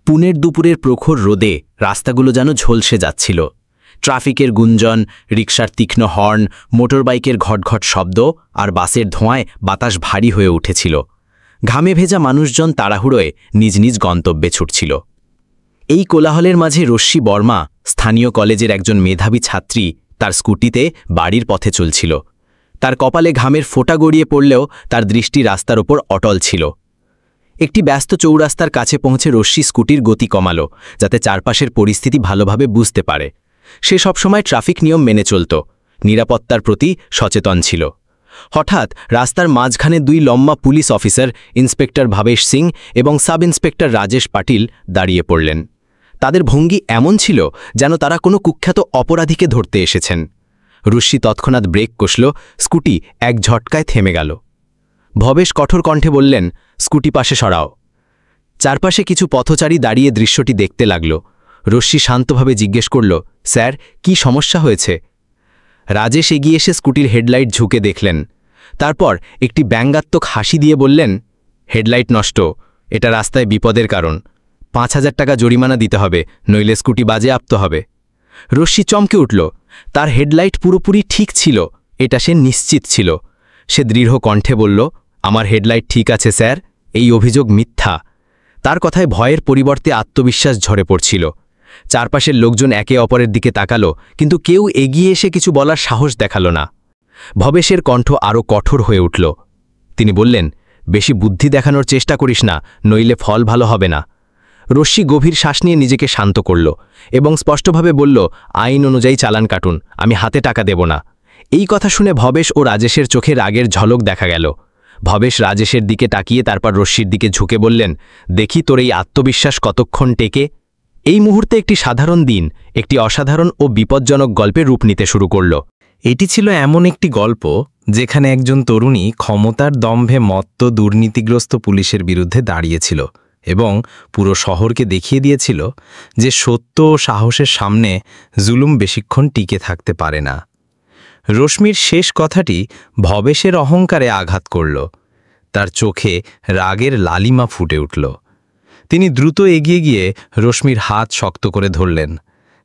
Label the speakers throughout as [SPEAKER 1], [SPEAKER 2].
[SPEAKER 1] পুনের দুপুরের প্রখর রোদে রাস্তাগুলো যেন ঝলসে যাচ্ছিল। ট্রাফিকের গুঞ্জন, রিকশার তীক্ষ্ণ হর্ন, মোটরবাইকের ঘটঘট শব্দ আর বাসের ধোঁয়ায় বাতাস ভারী হয়ে উঠেছিল। ঘামে ভেজা মানুষজন তাড়াহুড়োয় নিজ নিজ গন্তব্যে ছুটছিল। এই কোলাহলের মাঝে রশ্মি বর্মা, স্থানীয় কলেজের একজন মেধাবী ছাত্রী, তার স্কুটিতে বাড়ির পথে চলছিল। তার কপালে ঘামের ফোঁটা গড়িয়ে পড়লেও তার দৃষ্টি রাস্তার ওপর অটল ছিল। একটি ব্যস্ত চৌরাস্তার কাছে পৌঁছে রশ্মি স্কুটির গতি কমালো, যাতে চারপাশের পরিস্থিতি ভালোভাবে বুঝতে পারে। সে সবসময় ট্রাফিক নিয়ম মেনে চলত, নিরাপত্তার প্রতি সচেতন ছিল। হঠাৎ রাস্তার মাঝখানে দুই লম্বা police officer, inspector Bhabesh Singh এবং সাব ইন্সপেক্টর রাজেশ পাটিল দাঁড়িয়ে পড়লেন। তাদের ভঙ্গি এমন ছিল যেন তারা কোনো কুখ্যাত অপরাধীকে ধরতে এসেছেন। রশ্মি তৎক্ষণাৎ ব্রেক কষল, স্কুটি এক ঝটকায় থেমে গেল। ভবেশ কঠোর কণ্ঠে বললেন, স্কুটি পাশে সরাও। চারপাশে কিছু পথচারী দাঁড়িয়ে দৃশ্যটি দেখতে লাগল। রশ্মি শান্তভাবে জিজ্ঞেস করল, স্যার, কি সমস্যা হয়েছে? রাজেশ এগিয়ে এসে স্কুটির হেডলাইট ঝুঁকে দেখলেন। তারপর একটি ব্যঙ্গাত্মক হাসি দিয়ে বললেন, হেডলাইট নষ্ট, এটা রাস্তায় বিপদের কারণ। ৫,০০০ টাকা জরিমানা দিতে হবে, নইলে স্কুটি বাজেয়াপ্ত হবে। রশ্মি চমকে উঠল। তার হেডলাইট পুরোপুরি ঠিক ছিল, এটা সে নিশ্চিত ছিল। সে দৃঢ় কণ্ঠে বলল, আমার হেডলাইট ঠিক আছে স্যার, এই অভিযোগ মিথ্যা। তার কথায় ভয়ের পরিবর্তে আত্মবিশ্বাস ঝরে পড়ছিল। চারপাশের লোকজন একে অপরের দিকে তাকালো, কিন্তু কেউ এগিয়ে এসে কিছু বলার সাহস দেখালো না। ভবেশের কণ্ঠ আরও কঠোর হয়ে উঠল। তিনি বললেন, বেশি বুদ্ধি দেখানোর চেষ্টা করিস না, নইলে ফল ভালো হবে না। রশ্মি গভীর শ্বাস নিয়ে নিজেকে শান্ত করল এবং স্পষ্টভাবে বলল, আইন অনুযায়ী চালান কাটুন, আমি হাতে টাকা দেব না। এই কথা শুনে ভবেশ ও রাজেশের চোখে রাগের ঝলক দেখা গেল। ভবেশ রাজেশের দিকে তাকিয়ে তারপর রশ্মির দিকে ঝুঁকে বললেন, দেখি তোর এই আত্মবিশ্বাস কতক্ষণ টেকে। এই মুহূর্তে একটি সাধারণ দিন একটি অসাধারণ ও বিপজ্জনক গল্পে রূপ নিতে শুরু করল।
[SPEAKER 2] এটি ছিল এমন একটি গল্প যেখানে একজন তরুণী ক্ষমতার দম্ভে মত্ত দুর্নীতিগ্রস্ত পুলিশের বিরুদ্ধে দাঁড়িয়েছিল এবং পুরো শহরকে দেখিয়ে দিয়েছিল যে সত্য ও সাহসের সামনে জুলুম বেশিক্ষণ টিকে থাকতে পারে না। রশ্মির শেষ কথাটি ভবেশের অহংকারে আঘাত করল। তার চোখে রাগের লালিমা ফুটে উঠল। তিনি দ্রুত এগিয়ে গিয়ে রশ্মির হাত শক্ত করে ধরলেন,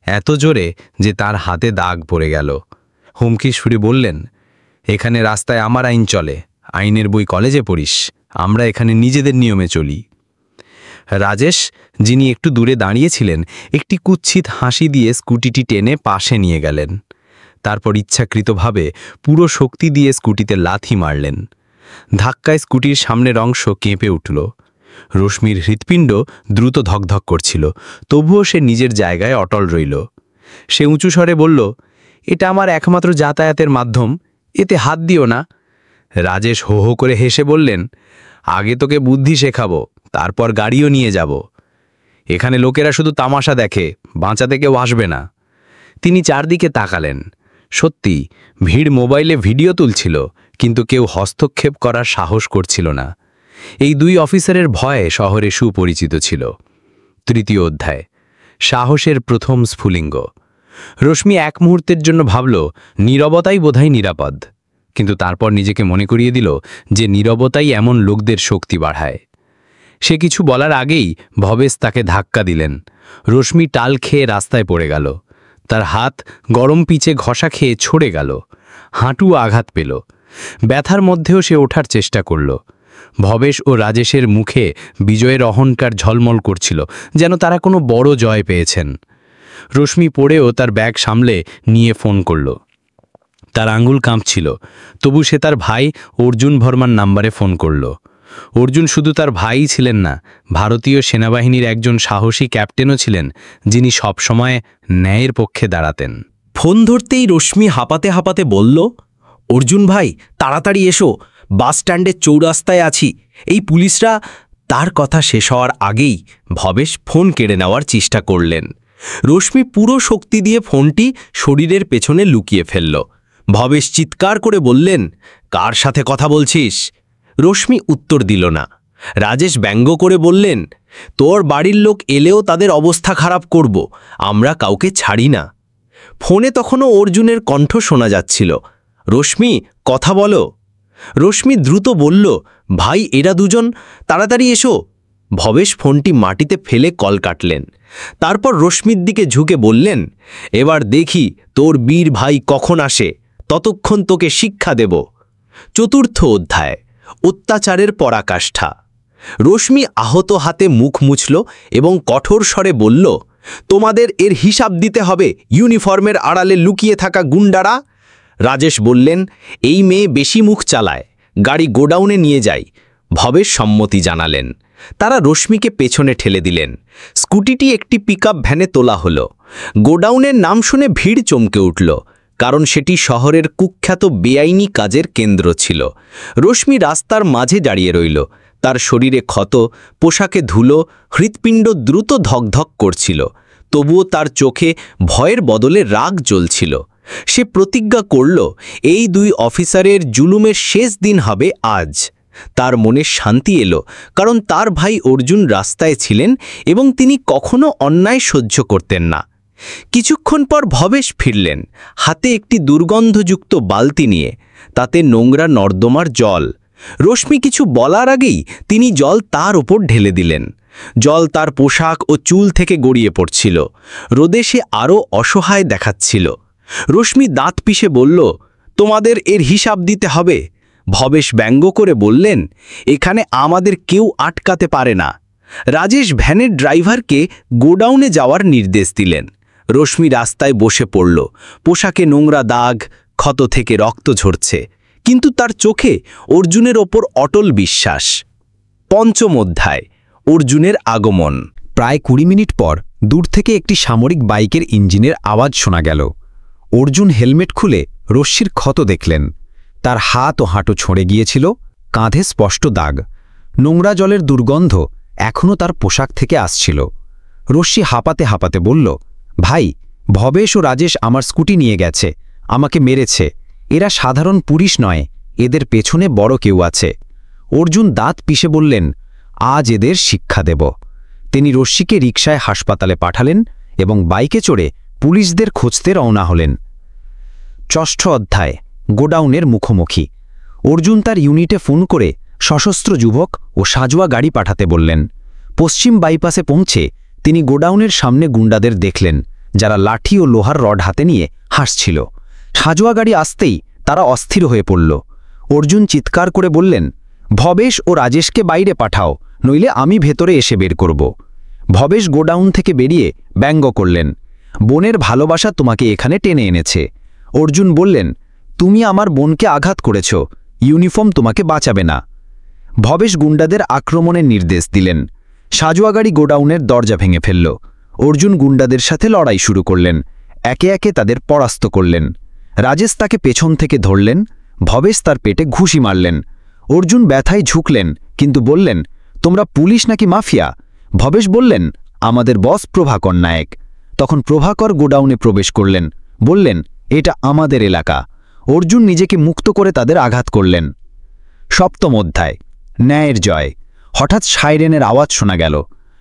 [SPEAKER 2] এত জোরে যে তার হাতে দাগ পড়ে গেল। হুমকির সুরে বললেন, এখানে রাস্তায় আমার আইন চলে, আইনের বই কলেজে পড়িস, আমরা এখানে নিজেদের নিয়মে চলি। রাজেশ, যিনি একটু দূরে দাঁড়িয়েছিলেন, একটি কুৎসিত হাসি দিয়ে স্কুটিটি টেনে পাশে নিয়ে গেলেন। তারপর ইচ্ছাকৃতভাবে পুরো শক্তি দিয়ে স্কুটিতে লাথি মারলেন। ধাক্কায় স্কুটির সামনের অংশ কেঁপে উঠল। রশ্মির হৃৎপিণ্ড দ্রুত ধকধক করছিল, তবুও সে নিজের জায়গায় অটল রইল। সে উঁচু স্বরে বলল, এটা আমার একমাত্র যাতায়াতের মাধ্যম, এতে হাত দিও না। রাজেশ হো হো করে হেসে বললেন, আগে তোকে বুদ্ধি শেখাবো, তারপর গাড়িও নিয়ে যাব। এখানে লোকেরা শুধু তামাশা দেখে, বাঁচাতে কেউ আসবে না। তিনি চারদিকে তাকালেন। সত্যি, ভিড় মোবাইলে ভিডিও তুলছিল, কিন্তু কেউ হস্তক্ষেপ করার সাহস করছিল না। এই দুই অফিসারের ভয়ে শহরে সুপরিচিত ছিল। তৃতীয় অধ্যায়, সাহসের প্রথম স্ফুলিঙ্গ। রশ্মি এক মুহূর্তের জন্য ভাবল, নীরবতাই বোধহয় নিরাপদ, কিন্তু তারপর নিজেকে মনে করিয়ে দিল যে নীরবতাই এমন লোকদের শক্তি বাড়ায়। সে কিছু বলার আগেই ভবেশ তাকে ধাক্কা দিলেন। রশ্মি টাল খেয়ে রাস্তায় পড়ে গেল। তার হাত গরম পিচে ঘষা খেয়ে ছড়ে গেল। হাঁটু আঘাত পেল। ব্যথার মধ্যেও সে ওঠার চেষ্টা করল। ভবেশ ও রাজেশের মুখে বিজয়ের অহংকার ঝলমল করছিল, যেন তারা কোনো বড় জয় পেয়েছেন। রশ্মি পড়েও তার ব্যাগ সামলে নিয়ে ফোন করল। তার আঙুল কাঁপছিল, তবু সে তার ভাই অর্জুন ভর্মার নাম্বারে ফোন করল। অর্জুন শুধু তার ভাইই ছিলেন না, ভারতীয় সেনাবাহিনীর একজন সাহসী ক্যাপ্টেনও ছিলেন, যিনি সবসময় ন্যায়ের পক্ষে দাঁড়াতেন।
[SPEAKER 1] ফোন ধরতেই রশ্মি হাঁপাতে হাঁপাতে বলল, অর্জুন ভাই, তাড়াতাড়ি এসো, বাস স্ট্যান্ডের চৌরাস্তায় আছি, এই পুলিশরা। তার কথা শেষ হওয়ার আগেই ভবেশ ফোন কেড়ে নেওয়ার চেষ্টা করলেন। রশ্মি পুরো শক্তি দিয়ে ফোনটি শরীরের পেছনে লুকিয়ে ফেলল। ভবেশ চিৎকার করে বললেন, কার সাথে কথা বলছিস? রশ্মি উত্তর দিল না। রাজেশ ব্যঙ্গ করে বললেন, তোর বাড়ির লোক এলেও তাদের অবস্থা খারাপ করব, আমরা কাউকে ছাড়ি না। ফোনে তখনও অর্জুনের কণ্ঠ শোনা যাচ্ছিল, রশ্মি, কথা বলো। রশ্মি দ্রুত বলল, ভাই, এরা দুজন, তাড়াতাড়ি এসো। ভবেশ ফোনটি মাটিতে ফেলে কল কাটলেন। তারপর রশ্মির দিকে ঝুঁকে বললেন, এবার দেখি তোর বীর ভাই কখন আসে, ততক্ষণ তোকে শিক্ষা দেব। চতুর্থ অধ্যায়, অত্যাচারের পরাকাষ্ঠা। রশ্মি আহত হাতে মুখ মুছল এবং কঠোর স্বরে বলল, তোমাদের এর হিসাব দিতে হবে, ইউনিফর্মের আড়ালে লুকিয়ে থাকা গুন্ডারা। রাজেশ বললেন, এই মেয়ে বেশি মুখ চালায়, গাড়ি গোডাউনে নিয়ে যাই। ভবেশ সম্মতি জানালেন। তারা রশ্মিকে পেছনে ঠেলে দিলেন। স্কুটিটি একটি পিকআপ ভ্যানে তোলা হলো। গোডাউনের নাম শুনে ভিড় চমকে উঠল, কারণ সেটি শহরের কুখ্যাত বেআইনি কাজের কেন্দ্র ছিল। রশ্মি রাস্তার মাঝে দাঁড়িয়ে রইল। তার শরীরে ক্ষত, পোশাকে ধুলো, হৃৎপিণ্ড দ্রুত ধকধক করছিল। তবুও তার চোখে ভয়ের বদলে রাগ জ্বলছিল। সে প্রতিজ্ঞা করল, এই দুই অফিসারের জুলুমের শেষ দিন হবে আজ। তার মনে শান্তি এলো, কারণ তার ভাই অর্জুন রাস্তায় ছিলেন এবং তিনি কখনো অন্যায় সহ্য করতেন না। কিছুক্ষণ পর ভবেশ ফিরলেন, হাতে একটি দুর্গন্ধযুক্ত বালতি নিয়ে। তাতে নোংরা নর্দমার জল। রশ্মি কিছু বলার আগেই তিনি জল তার ওপর ঢেলে দিলেন। জল তার পোশাক ও চুল থেকে গড়িয়ে পড়ছিল। রোদে সে আরও অসহায় দেখাচ্ছিল। রশ্মি দাঁত পিষে বলল, তোমাদের এর হিসাব দিতে হবে। ভবেশ ব্যঙ্গ করে বললেন, এখানে আমাদের কেউ আটকাতে পারে না। রাজেশ ভ্যানের ড্রাইভারকে গোডাউনে যাওয়ার নির্দেশ দিলেন। রশ্মি রাস্তায় বসে পড়ল। পোশাকে নোংরা দাগ, ক্ষত থেকে রক্ত ঝরছে, কিন্তু তার চোখে অর্জুনের ওপর অটল বিশ্বাস। পঞ্চম অধ্যায়, অর্জুনের আগমন।
[SPEAKER 3] প্রায় 20 মিনিট পর দূর থেকে একটি সামরিক বাইকের ইঞ্জিনের আওয়াজ শোনা গেল। অর্জুন হেলমেট খুলে রশ্মির ক্ষত দেখলেন। তার হাত ও হাঁটু ছড়ে গিয়েছিল, কাঁধে স্পষ্ট দাগ। নোংরা জলের দুর্গন্ধ এখনও তার পোশাক থেকে আসছিল। রশ্মি হাঁপাতে হাঁপাতে বলল, ভাই, ভবেশ ও রাজেশ আমার স্কুটি নিয়ে গেছে, আমাকে মেরেছে। এরা সাধারণ পুলিশ নয়, এদের পেছনে বড় কেউ আছে। অর্জুন দাঁত পিষে বললেন, আজ এদের শিক্ষা দেব। তিনি রশ্মিকে রিকশায় হাসপাতালে পাঠালেন এবং বাইকে চড়ে পুলিশদের খুঁজতে রওনা হলেন। ষষ্ঠ অধ্যায়, গোডাউনের মুখোমুখি। অর্জুন তার ইউনিটে ফোন করে সশস্ত্র যুবক ও সাজোয়া গাড়ি পাঠাতে বললেন। পশ্চিম বাইপাসে পৌঁছে তিনি গোডাউনের সামনে গুন্ডাদের দেখলেন, যারা লাঠি ও লোহার রড হাতে নিয়ে হাসছিল। সাজোয়া গাড়ি আসতেই তারা অস্থির হয়ে পড়ল। অর্জুন চিৎকার করে বললেন, ভবেশ ও রাজেশকে বাইরে পাঠাও, নইলে আমি ভেতরে এসে বের করব। ভবেশ গোডাউন থেকে বেরিয়ে ব্যঙ্গ করলেন, বোনের ভালোবাসা তোমাকে এখানে টেনে এনেছে। অর্জুন বললেন, তুমি আমার বোনকে আঘাত করেছ, ইউনিফর্ম তোমাকে বাঁচাবে না। ভবেশ গুন্ডাদের আক্রমণের নির্দেশ দিলেন। সাজোয়া গাড়ি গোডাউনের দরজা ভেঙে ফেলল। অর্জুন গুন্ডাদের সাথে লড়াই শুরু করলেন। একে একে তাদের পরাস্ত করলেন। রাজেশ তাকে পেছন থেকে ধরলেন। ভবেশ তার পেটে ঘুষি মারলেন। অর্জুন ব্যথায় ঝুঁকলেন, কিন্তু বললেন, তোমরা পুলিশ নাকি মাফিয়া? ভবেশ বললেন, আমাদের বস প্রভাকর নায়েক। তখন প্রভাকর গোডাউনে প্রবেশ করলেন, বললেন, এটা আমাদের এলাকা। অর্জুন নিজেকে মুক্ত করে তাদের আঘাত করলেন। সপ্তম অধ্যায়, ন্যায়ের জয়। হঠাৎ সাইরেনের আওয়াজ শোনা গেল।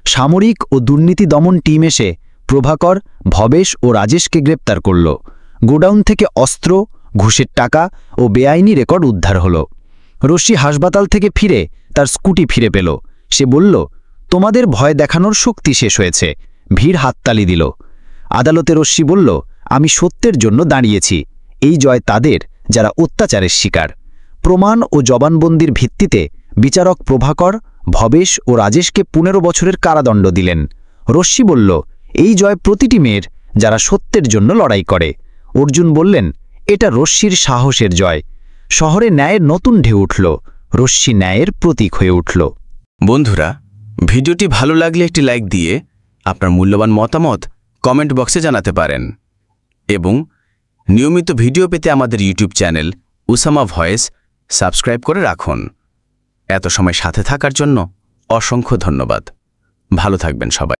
[SPEAKER 3] সামরিক ও দুর্নীতি দমন টিম এসে প্রভাকর, ভবেশ ও রাজেশকে গ্রেপ্তার করল। গোডাউন থেকে অস্ত্র, ঘুষের টাকা ও বেআইনি রেকর্ড উদ্ধার হল। রশ্মি হাসপাতাল থেকে ফিরে তার স্কুটি ফিরে পেল। সে বলল, তোমাদের ভয় দেখানোর শক্তি শেষ হয়েছে। ভিড় হাততালি দিল। আদালতে রশ্মি বলল, আমি সত্যের জন্য দাঁড়িয়েছি। এই জয় তাদের, যারা অত্যাচারের শিকার। প্রমাণ ও জবানবন্দির ভিত্তিতে বিচারক প্রভাকর, ভবেশ ও রাজেশকে 15 বছরের কারাদণ্ড দিলেন। রশ্মি বলল, এই জয় প্রতিটি মেয়ের, যারা সত্যের জন্য লড়াই করে। অর্জুন বললেন, এটা রশ্মির সাহসের জয়। শহরে ন্যায়ের নতুন ঢেউ উঠল। রশ্মি ন্যায়ের প্রতীক হয়ে উঠল।
[SPEAKER 1] বন্ধুরা, ভিডিওটি ভালো লাগলে একটি লাইক দিয়ে আপনার মূল্যবান মতামত কমেন্ট বক্সে জানাতে পারেন এবং নিয়মিত ভিডিও পেতে আমাদের YouTube channel Usama voice subscribe করে রাখুন। এত সময় সাথে থাকার জন্য অসংখ্য ধন্যবাদ। ভালো থাকবেন সবাই।